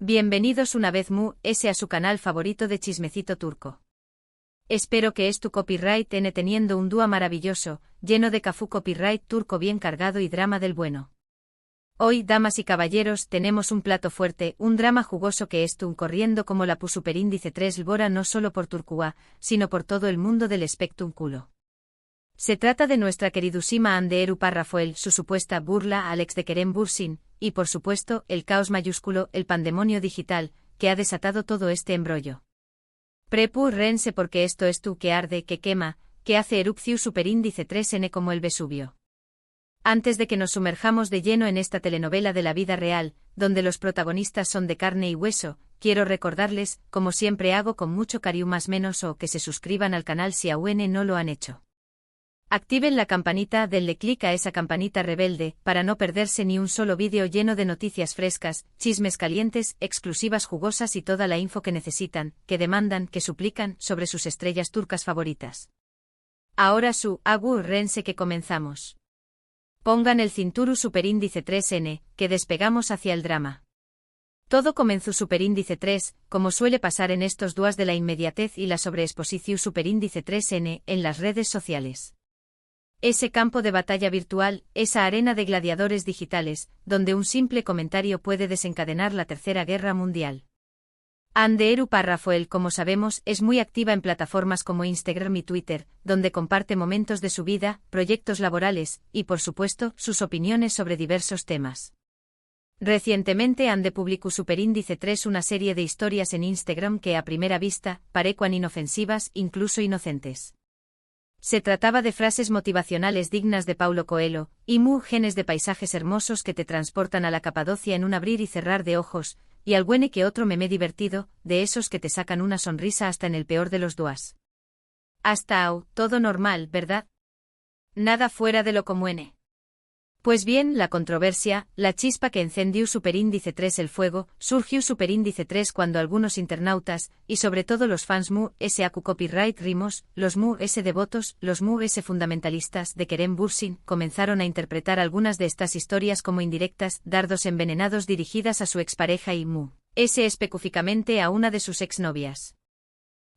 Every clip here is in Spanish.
Bienvenidos una vez a su canal favorito de Chismecito Turco. Espero que tu copyright teniendo un dúo maravilloso, lleno de cafú copyright turco bien cargado y drama del bueno. Hoy, damas y caballeros, tenemos un plato fuerte, un drama jugoso que corriendo como la superíndice 3 lbora no solo por Turquía, sino por todo el mundo del espectrum culo. Se trata de nuestra queridísima Hande Erupar Rafael, su supuesta burla al ex de Kerem Bürsin, y por supuesto, el caos mayúsculo, el pandemonio digital, que ha desatado todo este embrollo. Rense porque esto es tú que arde, que quema, que hace erupción superíndice 3N como el Vesubio. Antes de que nos sumerjamos de lleno en esta telenovela de la vida real, donde los protagonistas son de carne y hueso, quiero recordarles, como siempre hago con mucho cariño más menos o que se suscriban al canal si aún no lo han hecho. Activen la campanita, denle clic a esa campanita rebelde, para no perderse ni un solo vídeo lleno de noticias frescas, chismes calientes, exclusivas jugosas y toda la info que necesitan, que demandan, que suplican, sobre sus estrellas turcas favoritas. Ahora rense que comenzamos. Pongan el cinturón superíndice 3N, que despegamos hacia el drama. Todo comenzó superíndice 3, como suele pasar en estos días de la inmediatez y la sobreexposición superíndice 3N en las redes sociales. Ese campo de batalla virtual, esa arena de gladiadores digitales, donde un simple comentario puede desencadenar la Tercera Guerra Mundial. Hande Erupar Rafael, como sabemos, es muy activa en plataformas como Instagram y Twitter, donde comparte momentos de su vida, proyectos laborales, y por supuesto, sus opiniones sobre diversos temas. Recientemente Hande publicó superíndice 3 una serie de historias en Instagram que a primera vista, parecían inofensivas, incluso inocentes. Se trataba de frases motivacionales dignas de Paulo Coelho, y genes de paisajes hermosos que te transportan a la Capadocia en un abrir y cerrar de ojos, y algún que otro meme divertido, de esos que te sacan una sonrisa hasta en el peor de los días. Hasta todo normal, ¿verdad? Nada fuera de lo común. Pues bien, la controversia, la chispa que encendió superíndice 3 el fuego, surgió superíndice 3 cuando algunos internautas, y sobre todo los fans acu copyright rimos, los devotos, los fundamentalistas de Kerem Bürsin, comenzaron a interpretar algunas de estas historias como indirectas, dardos envenenados dirigidas a su expareja y específicamente a una de sus exnovias.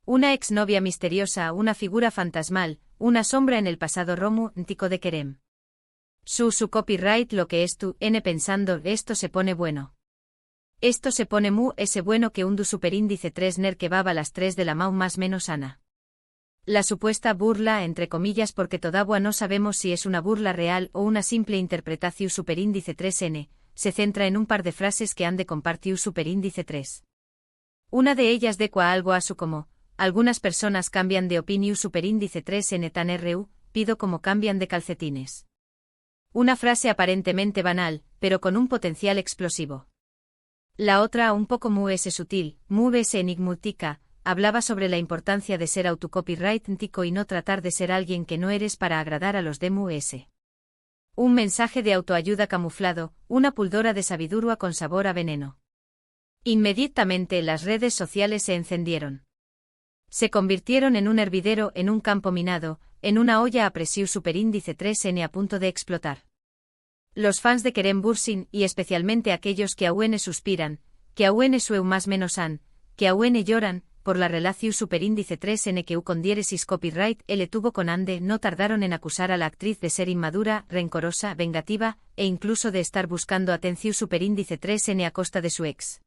Una exnovia misteriosa, una figura fantasmal, una sombra en el pasado romántico de Kerem. Su copyright lo que pensando, esto se pone bueno. Esto se pone bueno que un superíndice 3 ner que va a las 3 de la mau más menos ana. La supuesta burla, entre comillas porque todavía no sabemos si es una burla real o una simple interpretación superíndice 3N, se centra en un par de frases que han de compartir superíndice 3. Una de ellas decua algo a su como, algunas personas cambian de opinión superíndice 3N tan RU, pido como cambian de calcetines. Una frase aparentemente banal, pero con un potencial explosivo. La otra, un poco sutil, enigmática, hablaba sobre la importancia de ser autocopyrightico y no tratar de ser alguien que no eres para agradar a los de Un mensaje de autoayuda camuflado, una píldora de sabiduría con sabor a veneno. Inmediatamente las redes sociales se encendieron. Se convirtieron en un hervidero, en un campo minado, en una olla a presión superíndice 3N a punto de explotar. Los fans de Kerem Bürsin, y especialmente aquellos que aún suspiran, que aún sue más menos han, que aún lloran, por la relación superíndice 3N que con diéresis copyright L tuvo con Hande, no tardaron en acusar a la actriz de ser inmadura, rencorosa, vengativa, e incluso de estar buscando atención superíndice 3N a costa de su ex.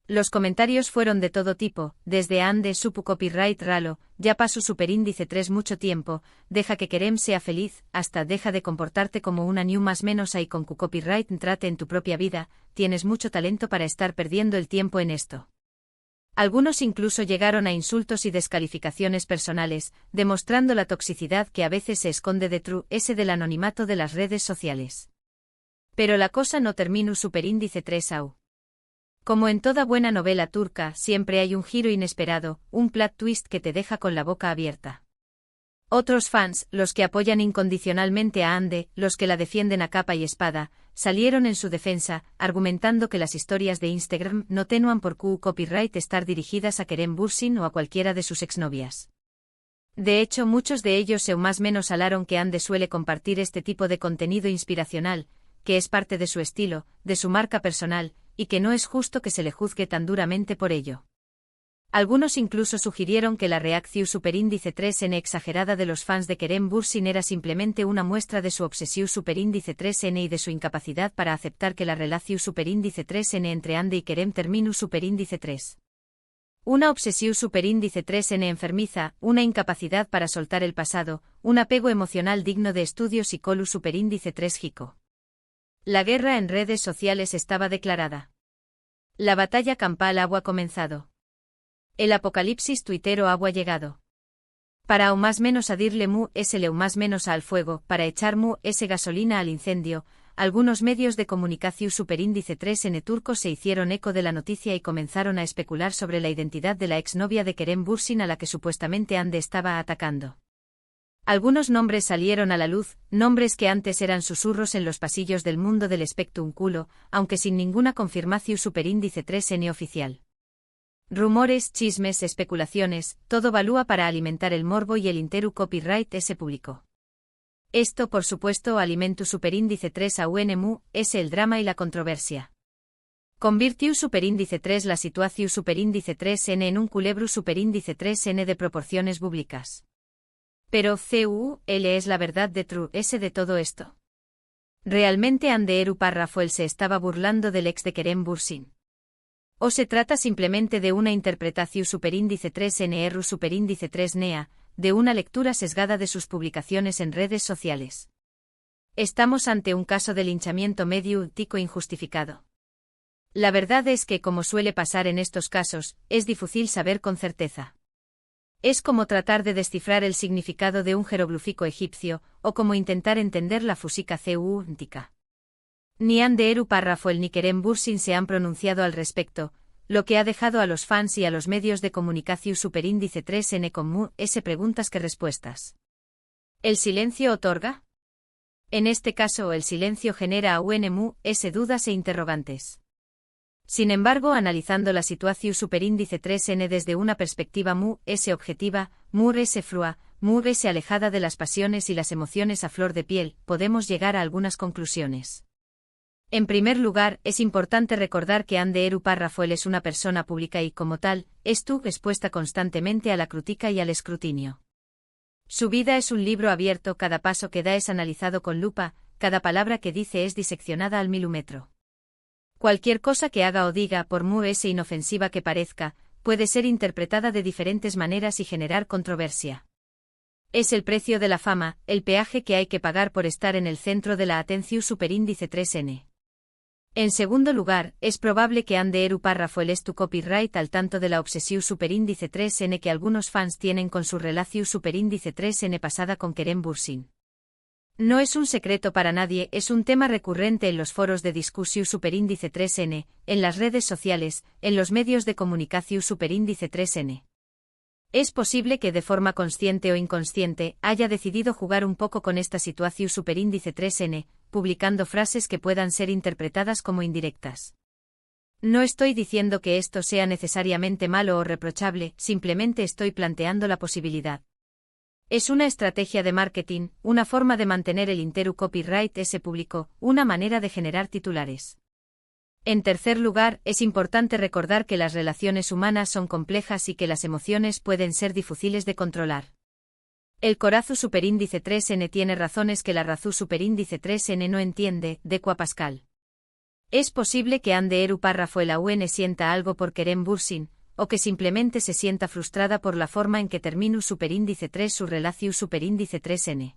Los comentarios fueron de todo tipo, desde Hande supu copyright ralo, ya pasó superíndice 3 mucho tiempo, deja que Kerem sea feliz, hasta deja de comportarte como una new más menos y con cu copyright trate en tu propia vida, tienes mucho talento para estar perdiendo el tiempo en esto. Algunos incluso llegaron a insultos y descalificaciones personales, demostrando la toxicidad que a veces se esconde del anonimato de las redes sociales. Pero la cosa no terminó superíndice 3 au. Como en toda buena novela turca, siempre hay un giro inesperado, un plot twist que te deja con la boca abierta. Otros fans, los que apoyan incondicionalmente a Hande, los que la defienden a capa y espada, salieron en su defensa, argumentando que las historias de Instagram no tenían por copyright estar dirigidas a Kerem Bürsin o a cualquiera de sus exnovias. De hecho, muchos de ellos más menos alaron que Hande suele compartir este tipo de contenido inspiracional, que es parte de su estilo, de su marca personal, y que no es justo que se le juzgue tan duramente por ello. Algunos incluso sugirieron que la reacción superíndice 3n exagerada de los fans de Kerem Bürsin era simplemente una muestra de su obsesión superíndice 3n y de su incapacidad para aceptar que la relación superíndice 3n entre Ande y Kerem terminu superíndice 3. Una obsesión superíndice 3n enfermiza, una incapacidad para soltar el pasado, un apego emocional digno de estudios y colu superíndice 3 Jico. La guerra en redes sociales estaba declarada. La batalla campal ha comenzado. El apocalipsis tuitero ha llegado. Para o más menos adirle mu ese o más menos al fuego, para echar mu ese gasolina al incendio, algunos medios de comunicación superíndice 3n turcos se hicieron eco de la noticia y comenzaron a especular sobre la identidad de la exnovia de Kerem Bürsin a la que supuestamente Ande estaba atacando. Algunos nombres salieron a la luz, nombres que antes eran susurros en los pasillos del mundo del espectrum culo, aunque sin ninguna confirmación superíndice 3n oficial. Rumores, chismes, especulaciones, todo valúa para alimentar el morbo y el interu copyright se publicó. Esto por supuesto alimentu superíndice 3 a UNMU, es el drama y la controversia. Convirtió superíndice 3 la situación superíndice 3n en un culebro superíndice 3n de proporciones bíblicas. Pero CUL es la verdad de true S de todo esto. ¿Realmente Ande Eru Parrafuel se estaba burlando del ex de Kerem Bürsin? ¿O se trata simplemente de una interpretación superíndice 3n Eru superíndice 3 NEA, de una lectura sesgada de sus publicaciones en redes sociales? Estamos ante un caso de linchamiento mediático injustificado. La verdad es que, como suele pasar en estos casos, es difícil saber con certeza. Es como tratar de descifrar el significado de un jeroglífico egipcio, o como intentar entender la fúsica cuántica. Ni Ande Eru Parrafuel ni Kerem Bürsin se han pronunciado al respecto, lo que ha dejado a los fans y a los medios de comunicación superíndice 3n con mu s preguntas que respuestas. ¿El silencio otorga? En este caso el silencio genera a UNMU s dudas e interrogantes. Sin embargo, analizando la situación superíndice 3n desde una perspectiva mu s objetiva, mu s frua, mu s alejada de las pasiones y las emociones a flor de piel, podemos llegar a algunas conclusiones. En primer lugar, es importante recordar que Ande Eru Parrafuel es una persona pública y, como tal, estuvo expuesta constantemente a la crítica y al escrutinio. Su vida es un libro abierto, cada paso que da es analizado con lupa, cada palabra que dice es diseccionada al milímetro. Cualquier cosa que haga o diga, por muy inofensiva que parezca, puede ser interpretada de diferentes maneras y generar controversia. Es el precio de la fama, el peaje que hay que pagar por estar en el centro de la atención superíndice 3n. En segundo lugar, es probable que Ande Eru Parrafuel es tu copyright al tanto de la obsesión superíndice 3n que algunos fans tienen con su relación superíndice 3n pasada con Kerem Bürsin. No es un secreto para nadie, es un tema recurrente en los foros de discusión superíndice 3n, en las redes sociales, en los medios de comunicación superíndice 3n. Es posible que de forma consciente o inconsciente haya decidido jugar un poco con esta situación superíndice 3n, publicando frases que puedan ser interpretadas como indirectas. No estoy diciendo que esto sea necesariamente malo o reprochable, simplemente estoy planteando la posibilidad. Es una estrategia de marketing, una forma de mantener el interu copyright ese público, una manera de generar titulares. En tercer lugar, es importante recordar que las relaciones humanas son complejas y que las emociones pueden ser difíciles de controlar. El corazu superíndice 3n tiene razones que la razú superíndice 3n no entiende, decua Pascal. Es posible que Ande Eru Parrafuel UN sienta algo por Kerem Bürsin, o que simplemente se sienta frustrada por la forma en que terminu superíndice 3 su relación superíndice 3n.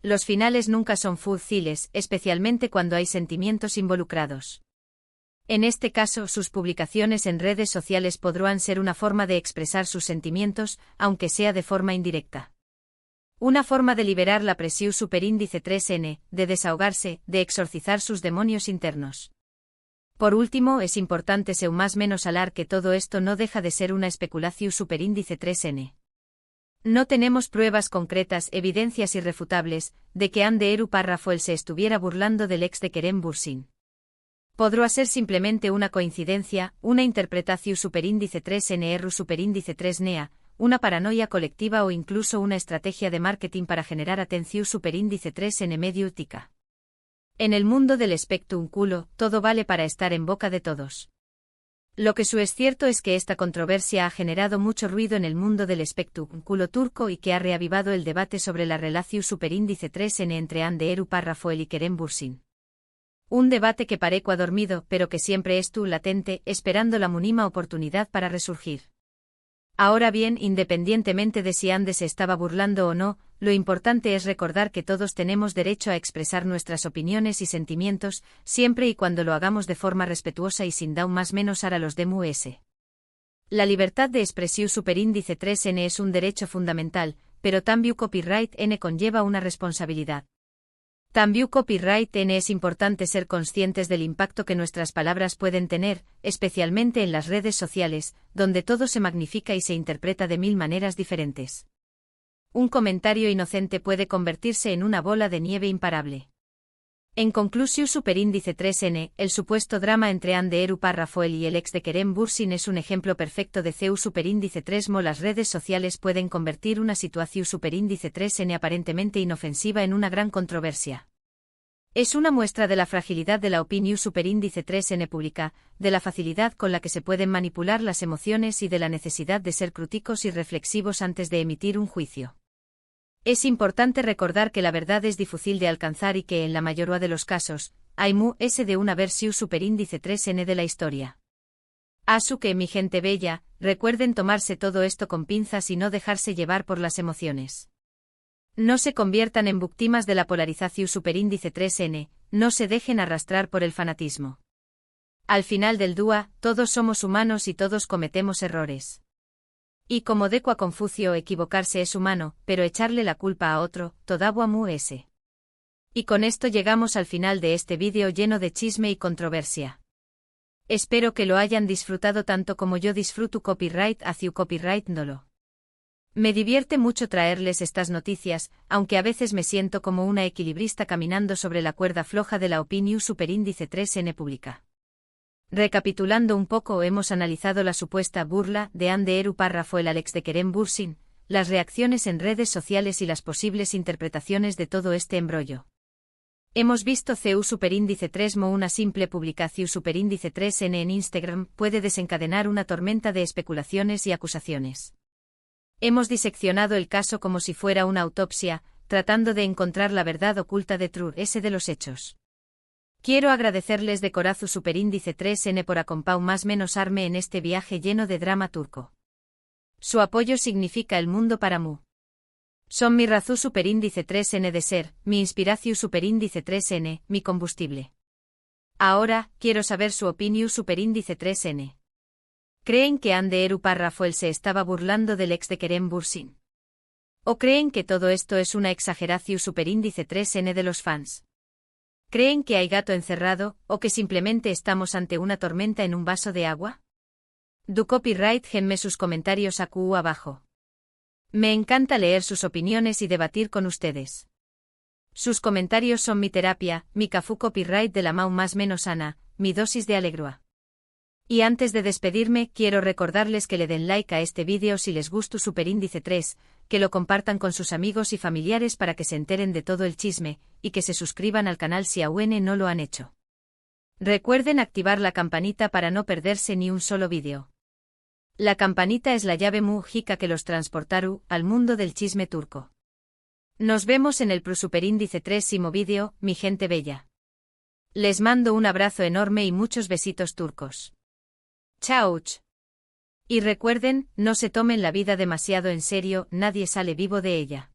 Los finales nunca son fáciles, especialmente cuando hay sentimientos involucrados. En este caso, sus publicaciones en redes sociales podrán ser una forma de expresar sus sentimientos, aunque sea de forma indirecta. Una forma de liberar la presión superíndice 3n, de desahogarse, de exorcizar sus demonios internos. Por último, es importante seu más menos hablar que todo esto no deja de ser una especulación superíndice 3n. No tenemos pruebas concretas, evidencias irrefutables, de que Ande Eru Parrafuel se estuviera burlando del ex de Kerem Bürsin. Podrá ser simplemente una coincidencia, una interpretación superíndice 3n Eru superíndice 3 NEA, una paranoia colectiva o incluso una estrategia de marketing para generar atención superíndice 3n mediática. En el mundo del espectáculo, todo vale para estar en boca de todos. Lo que es cierto es que esta controversia ha generado mucho ruido en el mundo del espectáculo turco y que ha reavivado el debate sobre la relación superíndice 3N entre Hande Erol Rafael y Kerem Bürsin. Un debate que parece dormido, pero que siempre estuvo latente, esperando la mínima oportunidad para resurgir. Ahora bien, independientemente de si Hande se estaba burlando o no, lo importante es recordar que todos tenemos derecho a expresar nuestras opiniones y sentimientos, siempre y cuando lo hagamos de forma respetuosa y sin dar más menos a los demás. La libertad de expresión superíndice 3N es un derecho fundamental, pero también copyright N conlleva una responsabilidad. También copyright N es importante ser conscientes del impacto que nuestras palabras pueden tener, especialmente en las redes sociales, donde todo se magnifica y se interpreta de mil maneras diferentes. Un comentario inocente puede convertirse en una bola de nieve imparable. En conclusión, superíndice 3N, el supuesto drama entre Hande Erol Rafael y el ex de Kerem Bürsin es un ejemplo perfecto de CEU superíndice 3Mo. Las redes sociales pueden convertir una situación superíndice 3N aparentemente inofensiva en una gran controversia. Es una muestra de la fragilidad de la opinión superíndice 3N pública, de la facilidad con la que se pueden manipular las emociones y de la necesidad de ser críticos y reflexivos antes de emitir un juicio. Es importante recordar que la verdad es difícil de alcanzar y que en la mayoría de los casos, hay es de una versión superíndice 3N de la historia. Así que mi gente bella, recuerden tomarse todo esto con pinzas y no dejarse llevar por las emociones. No se conviertan en víctimas de la polarización superíndice 3N, no se dejen arrastrar por el fanatismo. Al final del día, todos somos humanos y todos cometemos errores. Y como dijo a Confucio, equivocarse es humano, pero echarle la culpa a otro, todavía es. Y con esto llegamos al final de este vídeo lleno de chisme y controversia. Espero que lo hayan disfrutado tanto como yo disfruto copyright hacia copyright no. Me divierte mucho traerles estas noticias, aunque a veces me siento como una equilibrista caminando sobre la cuerda floja de la opinión superíndice 3N pública. Recapitulando un poco, hemos analizado la supuesta burla de Hande Erol Rafael al ex de Kerem Bürsin, las reacciones en redes sociales y las posibles interpretaciones de todo este embrollo. Hemos visto CEU superíndice 3Mo. Una simple publicación superíndice 3N en Instagram puede desencadenar una tormenta de especulaciones y acusaciones. Hemos diseccionado el caso como si fuera una autopsia, tratando de encontrar la verdad oculta detrás de los hechos. Quiero agradecerles de corazón superíndice 3N por acompañarme en este viaje lleno de drama turco. Su apoyo significa el mundo para mí. Son mi razón superíndice 3N de ser, mi inspiración superíndice 3N, mi combustible. Ahora, quiero saber su opinión superíndice 3N. ¿Creen que Hande Erol Rafael se estaba burlando del ex de Kerem Bürsin? ¿O creen que todo esto es una exageración superíndice 3N de los fans? ¿Creen que hay gato encerrado, o que simplemente estamos ante una tormenta en un vaso de agua? Du copyright genme sus comentarios abajo. Me encanta leer sus opiniones y debatir con ustedes. Sus comentarios son mi terapia, mi cafú copyright de la mau más menos sana, mi dosis de alegría. Y antes de despedirme, quiero recordarles que le den like a este vídeo si les gustó superíndice 3, que lo compartan con sus amigos y familiares para que se enteren de todo el chisme, y que se suscriban al canal si aún no lo han hecho. Recuerden activar la campanita para no perderse ni un solo vídeo. La campanita es la llave mágica que los transportará al mundo del chisme turco. Nos vemos en el superíndice 3º vídeo, mi gente bella. Les mando un abrazo enorme y muchos besitos turcos. Chao. Y recuerden, no se tomen la vida demasiado en serio, nadie sale vivo de ella.